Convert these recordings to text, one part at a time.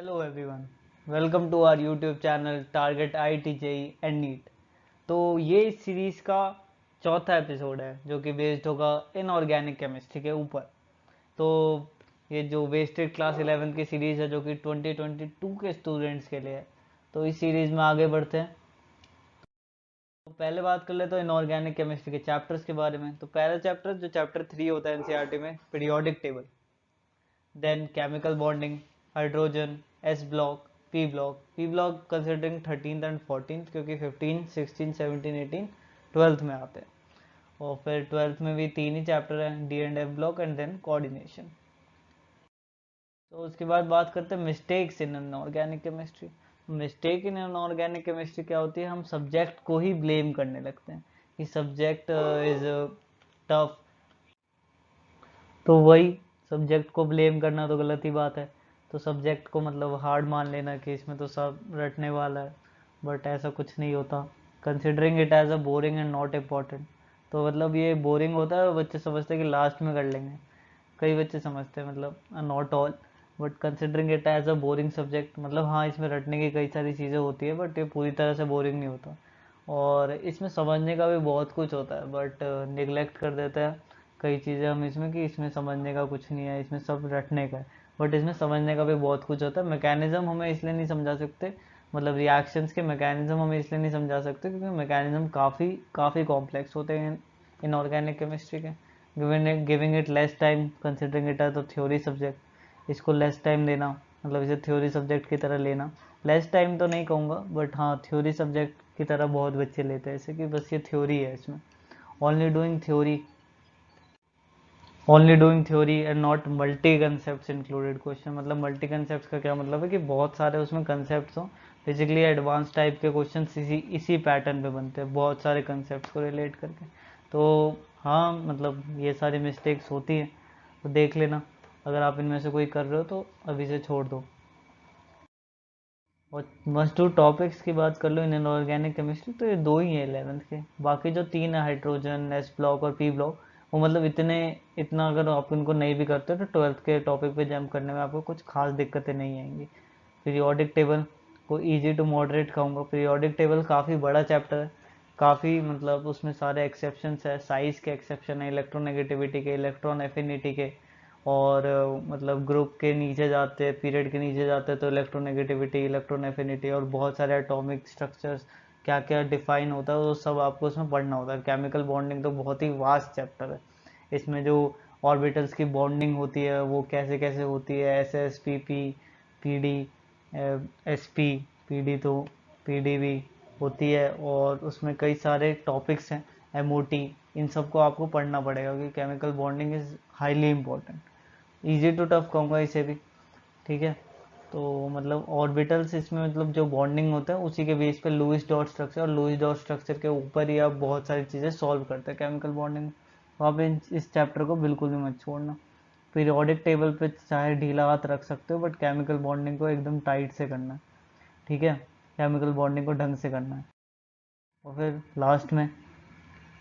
Hello everyone, welcome to our YouTube channel target IIT JEE and NEET. तो ये इस series का चौथा एपिसोड है जो कि बेस्ड होगा इनऑर्गेनिक केमिस्ट्री के ऊपर। तो ये जो वेस्टेड क्लास 11 की सीरीज़ है जो कि 2022 के स्टूडेंट्स के लिए है। तो इस सीरीज़ में आगे बढ़ते हैं। तो पहले बात कर ले तो इनऑर्गेनिक केमिस्ट्री के चैप्टर्स के बारे में। तो पहला चैप्टर जो चैप्टर 3 होता है एनसीईआरटी में, periodic table, then chemical bonding, hydrogen, s block, p block considering 13th and 14th क्योंकि 15 16 17 18 12th में आते हैं। और फिर 12th में भी 3 ही चैप्टर हैं, d and f block and then coordination. तो उसके बाद बात करते हैं mistakes in inorganic chemistry. Mistake in inorganic chemistry क्या होती है? हम सब्जेक्ट को ही ब्लेम करने लगते हैं कि सब्जेक्ट इज टफ। तो वही, सब्जेक्ट को ब्लेम करना तो गलत ही बात है। तो सब्जेक्ट को मतलब हार्ड मान लेना कि इसमें तो सब रटने वाला है, बट ऐसा कुछ नहीं होता। Considering it as a boring and not important, तो मतलब ये बोरिंग होता है और बच्चे समझते हैं कि लास्ट में कर लेंगे। कई बच्चे समझते हैं, मतलब not all, but considering it as a boring subject, मतलब हाँ इसमें रटने की कई सारी चीज़ें होती है बट ये पूरी तरह से बोरिंग नहीं होता। और इसमें समझने का भी बहुत कुछ होता है बट निगलेक्ट कर देते हैं कई चीज़ें हम इसमें कि इसमें समझने का कुछ नहीं है, इसमें सब रटने का है। बट इसमें समझने का भी बहुत कुछ होता है। मैकेनिज्म हमें इसलिए नहीं समझा सकते, मतलब रिएक्शंस के मैकेनिज्म हमें इसलिए नहीं समझा सकते क्योंकि मैकेनिज्म काफ़ी काफ़ी कॉम्प्लेक्स होते हैं इन ऑर्गेनिक केमिस्ट्री के। Giving it less time, considering it as a theory subject, इसको लेस टाइम देना, मतलब इसे थ्योरी सब्जेक्ट की तरह लेना। लेस टाइम तो नहीं कहूँगा बट हाँ थ्योरी सब्जेक्ट की तरह बहुत बच्चे लेते हैं ऐसे कि बस ये थ्योरी है इसमें। Only doing theory, only doing theory and not multi concept included question. मतलब मल्टी कंसेप्ट का क्या मतलब है कि बहुत सारे उसमें कंसेप्ट हों। बेसिकली एडवांस टाइप के क्वेश्चन इसी पैटर्न पे बनते हैं, बहुत सारे कंसेप्ट को रिलेट करके। तो हाँ मतलब ये सारी मिस्टेक्स होती हैं, तो देख लेना। अगर आप इनमें से कोई कर रहे हो तो अभी से छोड़ दो। और मस्ट डू टॉपिक्स की बात कर लो इन इनऑर्गेनिक केमिस्ट्री, तो ये दो ही हैं 11th के। बाकी जो तीन है, हाइड्रोजन, एस ब्लॉक और पी ब्लॉक, वो मतलब इतना अगर आप इनको नहीं भी करते तो 12th के टॉपिक पे जंप करने में आपको कुछ खास दिक्कतें नहीं आएंगी। पीरियोडिक टेबल को ईजी टू मॉडरेट कहूँगा। पीरियोडिक टेबल काफ़ी बड़ा चैप्टर है, काफ़ी मतलब उसमें सारे एक्सेप्शंस है, साइज़ के एक्सेप्शन है, इलेक्ट्रोनेगेटिविटी के, इलेक्ट्रॉन एफिनिटी के, और मतलब ग्रुप के नीचे जाते हैं, पीरियड के नीचे जाते हैं तो इलेक्ट्रोनेगेटिविटी, इलेक्ट्रॉन एफिनिटी और बहुत सारे एटॉमिक स्ट्रक्चर्स क्या क्या डिफाइन होता है वो सब आपको उसमें पढ़ना होता है। केमिकल बॉन्डिंग तो बहुत ही वास्ट चैप्टर है। इसमें जो ऑर्बिटल्स की बॉन्डिंग होती है वो कैसे कैसे होती है, S S P P P D S P P D, तो पी डी भी होती है, और उसमें कई सारे टॉपिक्स हैं, एम ओ टी, इन सबको आपको पढ़ना पड़ेगा क्योंकि chemical bonding is highly important. Easy to tough कहूँगा इसे भी, ठीक है। तो मतलब ऑर्बिटल्स इसमें मतलब जो बॉन्डिंग होता है उसी के बेस पे लुईस डॉट स्ट्रक्चर, और लुईस डॉट स्ट्रक्चर के ऊपर ही आप बहुत सारी चीज़ें सॉल्व करते हैं केमिकल बॉन्डिंग। तो आप इस चैप्टर को बिल्कुल भी मत छोड़ना। पीरियोडिक टेबल पे चाहे ढीला हाथ रख सकते हो बट केमिकल बॉन्डिंग को एकदम टाइट से करना है, ठीक है। केमिकल बॉन्डिंग को ढंग से करना है। और फिर लास्ट में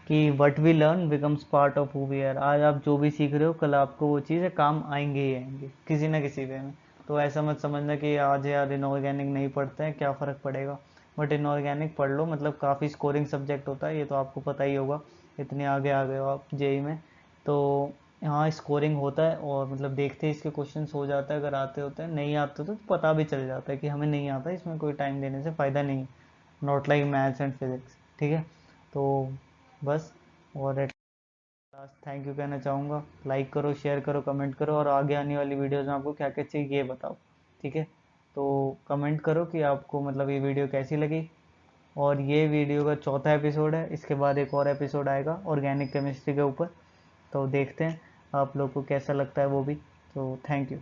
कि what we learn becomes part of who we are. आज आप जो भी सीख रहे हो कल आपको वो चीज़ें काम आएंगे ही आएंगे किसी ना किसी वे में। तो ऐसा मत समझना कि आज यार इनऑर्गेनिक नहीं पढ़ते हैं क्या फ़र्क पड़ेगा, बट इनऑर्गेनिक पढ़ लो, मतलब काफ़ी स्कोरिंग सब्जेक्ट होता है, ये तो आपको पता ही होगा, इतने आगे आ गए हो आप जेई में। तो यहाँ स्कोरिंग होता है और मतलब देखते ही इसके क्वेश्चन हो जाता है, अगर आते होते हैं, नहीं आते तो पता भी चल जाता है कि हमें नहीं आता, इसमें कोई टाइम देने से फ़ायदा नहीं। Not like maths and physics, ठीक है। तो बस, और एट लास्ट थैंक यू कहना चाहूँगा। लाइक करो, शेयर करो, कमेंट करो, और आगे आने वाली वीडियोज़ में आपको क्या क्या चाहिए ये बताओ, ठीक है। तो कमेंट करो कि आपको मतलब ये वीडियो कैसी लगी। और ये वीडियो का चौथा एपिसोड है, इसके बाद एक और एपिसोड आएगा ऑर्गेनिक केमिस्ट्री के ऊपर, तो देखते हैं आप लोग को कैसा लगता है वो भी। तो थैंक यू।